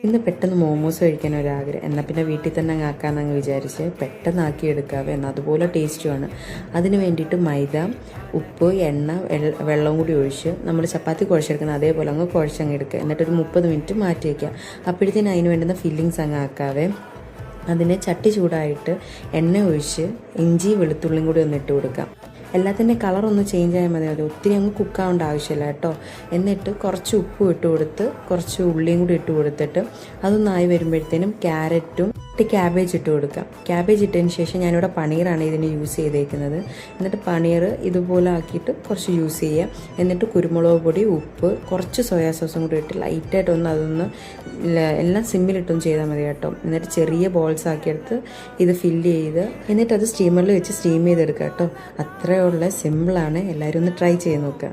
ഇന്ന് പെട്ടെന്ന് മോമോസ് കഴിക്കാൻ ഒരാഗ്രഹം, എന്നാൽ പിന്നെ വീട്ടിൽ തന്നെ അങ്ങ് ആക്കാമെന്നങ്ങ് വിചാരിച്ച് പെട്ടെന്ന് ആക്കിയെടുക്കാവേ, എന്നാൽ അതുപോലെ ടേസ്റ്റുമാണ്. അതിന് വേണ്ടിയിട്ട് മൈദ, ഉപ്പ്, എണ്ണ, വെള്ളം കൂടി ഒഴിച്ച് നമ്മൾ ചപ്പാത്തി കുഴച്ചെടുക്കുന്ന അതേപോലെ അങ്ങ് കുഴച്ചങ്ങ് എടുക്കുക. എന്നിട്ടൊരു 30 മിനിറ്റ് മാറ്റി വയ്ക്കുക. അപ്പോഴത്തേന് അതിന് വേണ്ടുന്ന ഫില്ലിങ്സ് അങ്ങ് ആക്കാവേ. അതിന് ചട്ടി ചൂടായിട്ട് എണ്ണ ഒഴിച്ച് ഇഞ്ചി വെളുത്തുള്ളിയും കൂടി ഒന്ന് ഇട്ട് കൊടുക്കാം. എല്ലാത്തിൻ്റെ കളറൊന്ന് ചേഞ്ച് ആയാൽ മതി, ഒത്തിരി അങ്ങ് കുക്കാവേണ്ട ആവശ്യമില്ല കേട്ടോ. എന്നിട്ട് കുറച്ച് ഉപ്പും ഇട്ട് കൊടുത്ത് കുറച്ച് ഉള്ളിയും കൂടി ഇട്ട് കൊടുത്തിട്ട് അതൊന്നായി വരുമ്പോഴത്തേനും ക്യാരറ്റും ക്യാബേജ് ഇട്ട് കൊടുക്കാം. ക്യാബേജ് ഇട്ടതിന് ശേഷം ഞാനിവിടെ പനീറാണ് ഇതിന് യൂസ് ചെയ്തേക്കുന്നത്. എന്നിട്ട് പനീർ ഇതുപോലെ ആക്കിയിട്ട് കുറച്ച് യൂസ് ചെയ്യുക. എന്നിട്ട് കുരുമുളക് പൊടി, ഉപ്പ്, കുറച്ച് സോയാ സോസും കൂടി ഇട്ട് ലൈറ്റായിട്ടൊന്ന് അതൊന്ന് എല്ലാം സിമ്മിലിട്ടൊന്ന് ചെയ്താൽ മതി കേട്ടോ. എന്നിട്ട് ചെറിയ ബോൾസ് ആക്കിയെടുത്ത് ഇത് ഫില്ല് ചെയ്ത് എന്നിട്ട് അത് സ്റ്റീമറിൽ വെച്ച് സ്റ്റീം ചെയ്തെടുക്കുക കേട്ടോ. അത്രയുള്ള സിമ്പിളാണ്. എല്ലാവരും ഒന്ന് ട്രൈ ചെയ്ത് നോക്കുക.